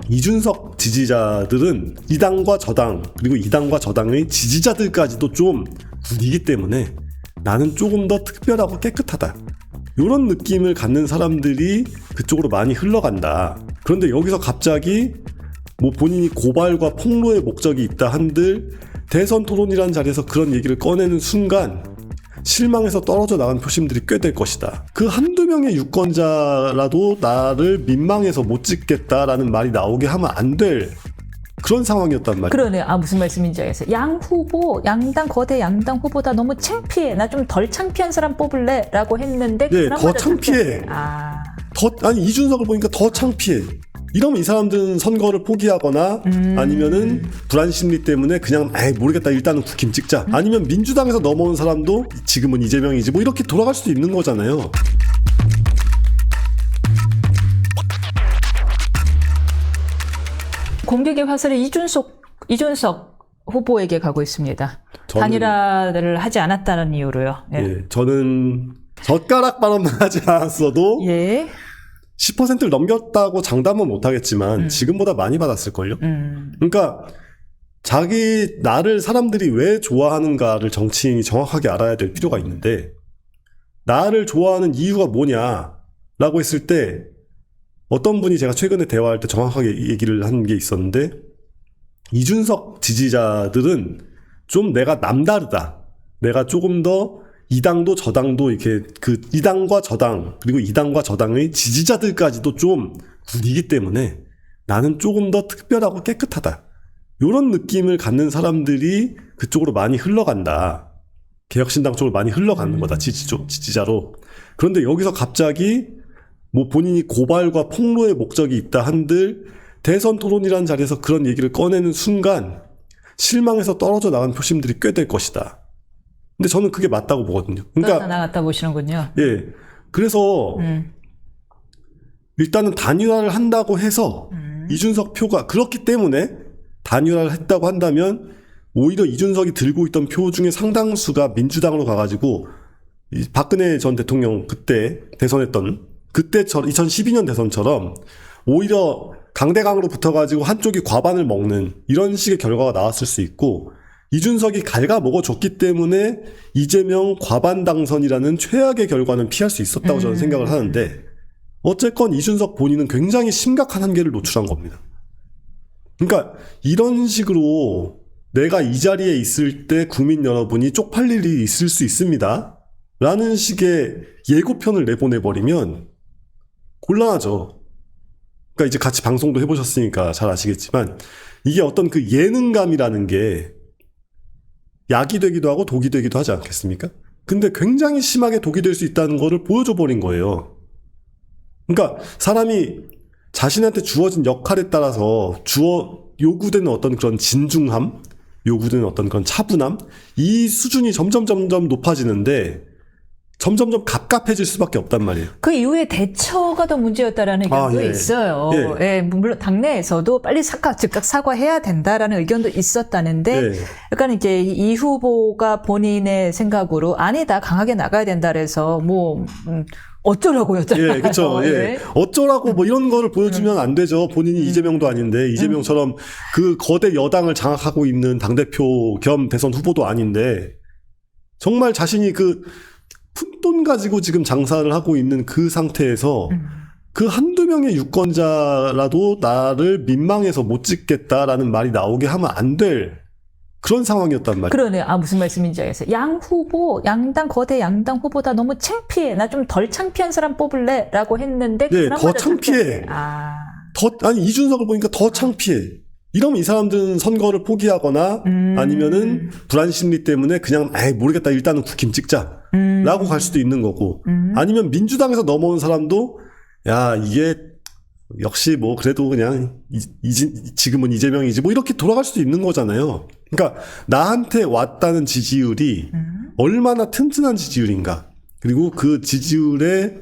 이준석 지지자들은 이 당과 저 당, 그리고 이 당과 저 당의 지지자들까지도 좀 군이기 때문에 나는 조금 더 특별하고 깨끗하다, 이런 느낌을 갖는 사람들이 그쪽으로 많이 흘러간다. 그런데 여기서 갑자기 뭐 본인이 고발과 폭로의 목적이 있다 한들 대선 토론이라는 자리에서 그런 얘기를 꺼내는 순간 실망해서 떨어져 나간 표심들이 꽤 될 것이다. 그 한두 명의 유권자라도 나를 민망해서 못 찍겠다라는 말이 나오게 하면 안 될 그런 상황이었단 말이야. 그러네. 무슨 말씀인지 알겠어요. 양 후보, 양당 거대 양당 후보다 너무 창피해. 나 좀 덜 창피한 사람 뽑을래 라고 했는데 네, 더 창피해. 아니 이준석을 보니까 더 창피해. 이러면 이 사람들은 선거를 포기하거나 아니면은 불안 심리 때문에 그냥 모르겠다, 일단은 국힘 찍자. 아니면 민주당에서 넘어온 사람도 지금은 이재명이지 뭐 이렇게 돌아갈 수도 있는 거잖아요. 공격의 화살이 이준석 후보에게 가고 있습니다. 단일화를 하지 않았다는 이유로요. 예. 예, 저는 젓가락 발언만 하지 않았어도 예. 10%를 넘겼다고 장담은 못하겠지만 지금보다 많이 받았을걸요. 그러니까 나를 사람들이 왜 좋아하는가를 정치인이 정확하게 알아야 될 필요가 있는데, 나를 좋아하는 이유가 뭐냐라고 했을 때 어떤 분이 제가 최근에 대화할 때 정확하게 얘기를 한 게 있었는데, 이준석 지지자들은 좀 내가 남다르다, 내가 조금 더 이 당도 저 당도 이렇게 이 당과 저 당, 그리고 이 당과 저 당의 지지자들까지도 좀 군이기 때문에 나는 조금 더 특별하고 깨끗하다, 이런 느낌을 갖는 사람들이 그쪽으로 많이 흘러간다. 개혁신당 쪽으로 많이 흘러가는 거다, 지지자로. 그런데 여기서 갑자기 뭐 본인이 고발과 폭로의 목적이 있다 한들 대선 토론이라는 자리에서 그런 얘기를 꺼내는 순간 실망해서 떨어져 나간 표심들이 꽤 될 것이다. 근데 저는 그게 맞다고 보거든요. 그러니까 나갔다 보시는군요. 예. 그래서 일단은 단일화를 한다고 해서 이준석 표가 그렇기 때문에 단일화를 했다고 한다면 오히려 이준석이 들고 있던 표 중에 상당수가 민주당으로 가가지고 박근혜 전 대통령 그때 대선했던 그때 2012년 대선처럼 오히려 강대강으로 붙어가지고 한쪽이 과반을 먹는 이런 식의 결과가 나왔을 수 있고, 이준석이 갉아먹어줬기 때문에 이재명 과반 당선이라는 최악의 결과는 피할 수 있었다고 저는 생각을 하는데, 어쨌건 이준석 본인은 굉장히 심각한 한계를 노출한 겁니다. 그러니까 이런 식으로 내가 이 자리에 있을 때 국민 여러분이 쪽팔릴 일이 있을 수 있습니다 라는 식의 예고편을 내보내버리면 곤란하죠. 그러니까 이제 같이 방송도 해보셨으니까 잘 아시겠지만 이게 어떤 그 예능감이라는 게 약이 되기도 하고 독이 되기도 하지 않겠습니까? 근데 굉장히 심하게 독이 될 수 있다는 거를 보여줘 버린 거예요. 그러니까 사람이 자신한테 주어진 역할에 따라서 요구되는 어떤 그런 진중함, 요구되는 어떤 그런 차분함, 이 수준이 점점 높아지는데 점점점 갑갑해질 수밖에 없단 말이에요. 그 이후에 대처가 더 문제였다라는 의견도 있어요. 예, 물론 당내에서도 빨리 즉각 사과해야 된다라는 의견도 있었다는데, 약간 이제 이 후보가 본인의 생각으로 아니다, 강하게 나가야 된다 그래서 어쩌라고였잖아요. 예, 그렇죠. 예. 어쩌라고 뭐 이런 거를 보여주면 안 되죠. 본인이 이재명도 아닌데, 이재명처럼 그 거대 여당을 장악하고 있는 당대표 겸 대선 후보도 아닌데, 정말 자신이 푼돈 가지고 지금 장사를 하고 있는 그 상태에서 그 한두 명의 유권자라도 나를 민망해서 못 찍겠다라는 말이 나오게 하면 안 될 그런 상황이었단 말이에요. 그러네. 무슨 말씀인지 알겠어요. 양 후보, 양당 거대 양당 후보다 너무 창피해. 나 좀 덜 창피한 사람 뽑을래 라고 했는데 네, 더 창피해. 아니 이준석을 보니까 더 창피해. 이러면 이 사람들은 선거를 포기하거나 아니면은 불안 심리 때문에 그냥 모르겠다, 일단은 국힘 찍자 라고 갈 수도 있는 거고, 아니면 민주당에서 넘어온 사람도 이게 역시 뭐 그래도 그냥 지금은 이재명이지 뭐 이렇게 돌아갈 수도 있는 거잖아요. 그러니까 나한테 왔다는 지지율이 얼마나 튼튼한 지지율인가, 그리고 그 지지율에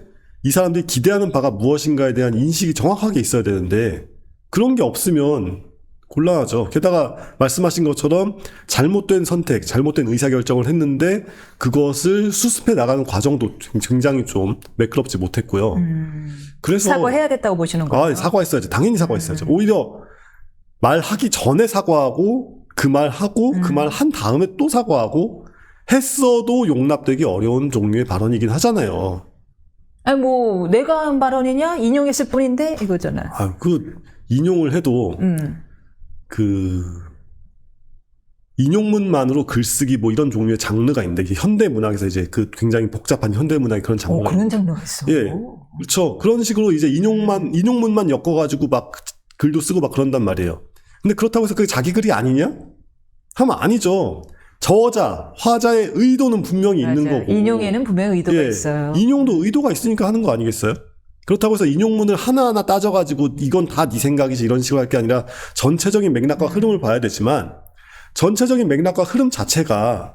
이 사람들이 기대하는 바가 무엇인가에 대한 인식이 정확하게 있어야 되는데 그런 게 없으면 곤란하죠. 게다가 말씀하신 것처럼 잘못된 선택, 잘못된 의사결정을 했는데 그것을 수습해 나가는 과정도 굉장히 좀 매끄럽지 못했고요. 그래서 사과해야겠다고 보시는 거예요? 사과했어야죠. 당연히 사과했어야죠. 오히려 말하기 전에 사과하고 그 말하고 그 말 한 다음에 또 사과하고 했어도 용납되기 어려운 종류의 발언이긴 하잖아요. 아니 뭐 내가 한 발언이냐? 인용했을 뿐인데 이거잖아요. 인용을 해도 인용문만으로 글쓰기 뭐 이런 종류의 장르가 있는데 이게 현대 문학에서 이제 굉장히 복잡한 현대 문학의 그런 장르가 그런 장르가 있어. 예. 그렇죠. 그런 식으로 이제 인용문만 엮어가지고 막 글도 쓰고 막 그런단 말이에요. 근데 그렇다고 해서 그게 자기 글이 아니냐? 하면 아니죠. 저자, 화자의 의도는 분명히 있는 거고. 인용에는 분명히 의도가 있어요. 인용도 의도가 있으니까 하는 거 아니겠어요? 그렇다고 해서 인용문을 하나하나 따져가지고 이건 다 네 생각이지 이런 식으로 할 게 아니라 전체적인 맥락과 흐름을 봐야 되지만 전체적인 맥락과 흐름 자체가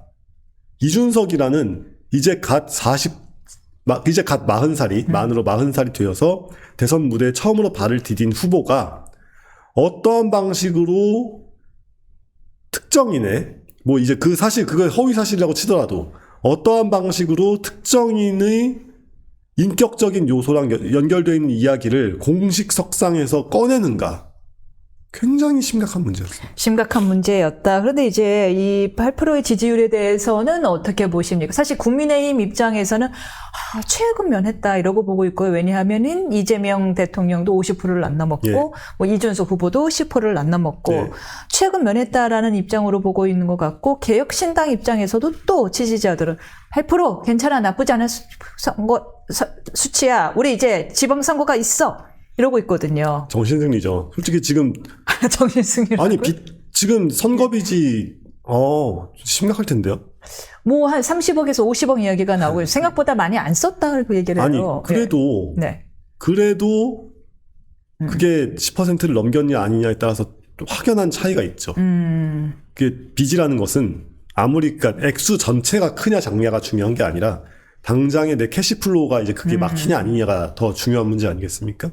이준석이라는 이제 갓 40살이 만으로 40살이 되어서 대선 무대에 처음으로 발을 디딘 후보가 어떠한 방식으로 특정인의 뭐 이제 그게 허위 사실이라고 치더라도 어떠한 방식으로 특정인의 인격적인 요소랑 연결되어 있는 이야기를 공식 석상에서 꺼내는가? 굉장히 심각한 문제였습니다. 심각한 문제였다. 그런데 이제 이 8%의 지지율에 대해서는 어떻게 보십니까? 사실 국민의힘 입장에서는 최악은 면했다 이러고 보고 있고요. 왜냐하면은 이재명 대통령도 50%를 안 넘었고 뭐 이준석 후보도 10%를 안 넘었고 최악은 면했다라는 입장으로 보고 있는 것 같고 개혁신당 입장에서도 또 지지자들은 8% 괜찮아 나쁘지 않은 수치야. 우리 이제 지방선거가 있어. 이러고 있거든요. 정신승리죠. 솔직히 지금 정신승리라고? 아니 지금 선거빚이 심각할 텐데요. 뭐 한 30억에서 50억 이야기가 나오고 생각보다 많이 안 썼다고 얘기를 해요. 그래도 그래도 그게 10%를 넘겼냐 아니냐에 따라서 확연한 차이가 있죠. 그게 빚이라는 것은 아무리 그러니까 액수 전체가 크냐 작냐가 중요한 게 아니라 당장의 내 캐시플로우가 이제 그게 막히냐 아니냐가 더 중요한 문제 아니겠습니까?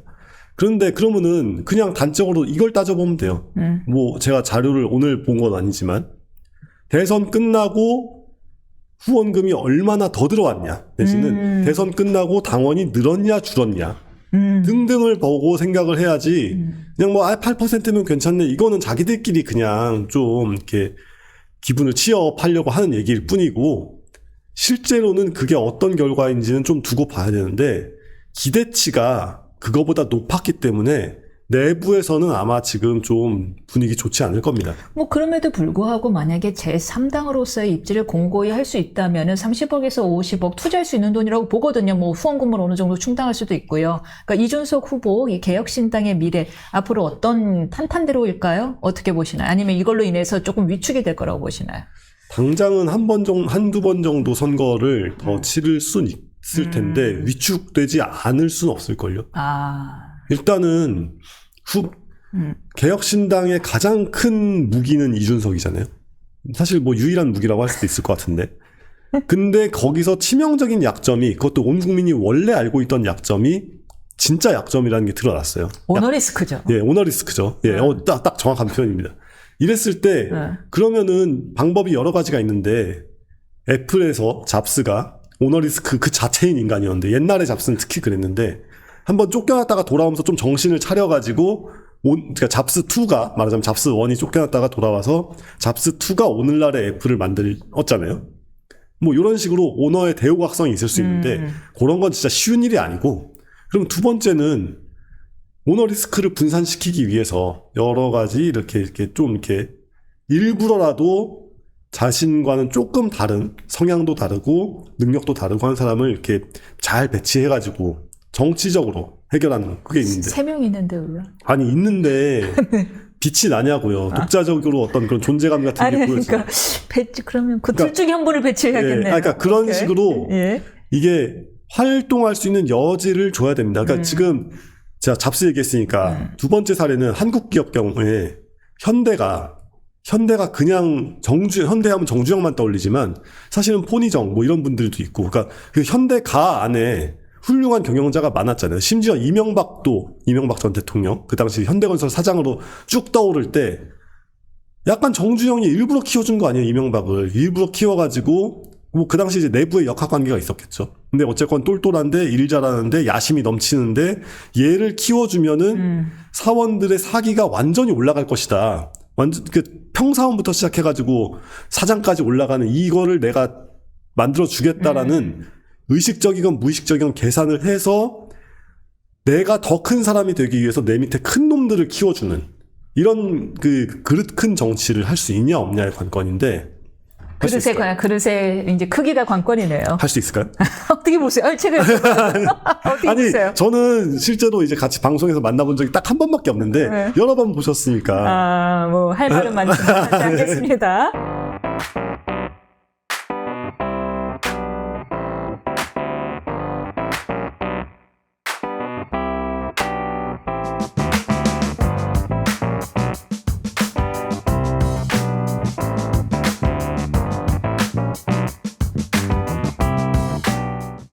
그런데 그러면은 그냥 단적으로 이걸 따져보면 돼요. 뭐 제가 자료를 오늘 본 건 아니지만 대선 끝나고 후원금이 얼마나 더 들어왔냐 내지는 대선 끝나고 당원이 늘었냐 줄었냐 등등을 보고 생각을 해야지 그냥 뭐 8%면 괜찮네 이거는 자기들끼리 그냥 좀 이렇게 기분을 취업하려고 하는 얘기일 뿐이고 실제로는 그게 어떤 결과인지는 좀 두고 봐야 되는데 기대치가 그거보다 높았기 때문에 내부에서는 아마 지금 좀 분위기 좋지 않을 겁니다. 뭐 그럼에도 불구하고 만약에 제3당으로서의 입지를 공고히 할 수 있다면은 30억에서 50억 투자할 수 있는 돈이라고 보거든요. 뭐 후원금을 어느 정도 충당할 수도 있고요. 그러니까 이준석 후보 이 개혁신당의 미래 앞으로 어떤 탄탄대로일까요? 어떻게 보시나요? 아니면 이걸로 인해서 조금 위축이 될 거라고 보시나요? 당장은 한두 번 정도 선거를 더 치를 수는 있을 텐데 위축되지 않을 수는 없을걸요. 일단은 개혁신당의 가장 큰 무기는 이준석이잖아요. 사실 뭐 유일한 무기라고 할 수도 있을 것 같은데. 근데 거기서 치명적인 약점이 그것도 온 국민이 원래 알고 있던 약점이 진짜 약점이라는 게 드러났어요. 오너리스크죠. 오너리스크죠. 딱 정확한 표현입니다. 이랬을 때 그러면은 방법이 여러 가지가 있는데 애플에서 잡스가 오너리스크 그 자체인 인간이었는데 옛날에 잡스는 특히 그랬는데 한번 쫓겨났다가 돌아오면서 좀 정신을 차려가지고 그러니까 잡스2가 말하자면 잡스1이 쫓겨났다가 돌아와서 잡스2가 오늘날의 애플을 만들었잖아요. 뭐 이런 식으로 오너의 대우각성이 있을 수 있는데 그런 건 진짜 쉬운 일이 아니고 그럼 두 번째는 오너 리스크를 분산시키기 위해서 여러 가지 이렇게 좀 이렇게 일부러라도 자신과는 조금 다른 성향도 다르고 능력도 다르고 하는 사람을 이렇게 잘 배치해가지고 정치적으로 해결하는 그게 있는데 3명 있는데 왜? 아니 있는데 빛이 나냐고요. 독자적으로 어떤 그런 존재감 같은 게 보여서. 그러니까 그러면 그 둘 중에 한 분을 배치해야겠네요. 그러니까 그런 식으로 이게 활동할 수 있는 여지를 줘야 됩니다. 그러니까 지금 제가 잡스 얘기했으니까 두 번째 사례는 한국 기업 경우에 현대가 그냥 현대하면 정주영만 떠올리지만 사실은 포니정 뭐 이런 분들도 있고 그러니까 그 현대가 안에 훌륭한 경영자가 많았잖아요. 심지어 이명박 전 대통령, 그 당시 현대건설 사장으로 쭉 떠오를 때 약간 정주영이 일부러 키워준 거 아니에요, 이명박을. 일부러 키워가지고, 뭐 그 당시 이제 내부에 역학관계가 있었겠죠. 근데 어쨌건 똘똘한데, 일 잘하는데, 야심이 넘치는데, 얘를 키워주면은 사원들의 사기가 완전히 올라갈 것이다. 완전, 평사원부터 시작해가지고 사장까지 올라가는 이거를 내가 만들어주겠다라는 의식적이건 무의식적이건 계산을 해서 내가 더 큰 사람이 되기 위해서 내 밑에 큰 놈들을 키워주는 이런 그 그릇 큰 정치를 할 수 있냐 없냐의 관건인데 그릇의 이제 크기가 관건이네요. 할 수 있을까요? 어떻게 보세요? 책을 어떻게 아니 보세요? 저는 실제로 이제 같이 방송에서 만나본 적이 딱 한 번밖에 없는데 네. 여러 번 보셨으니까 뭐 할 말은 많지만 하지 않겠습니다.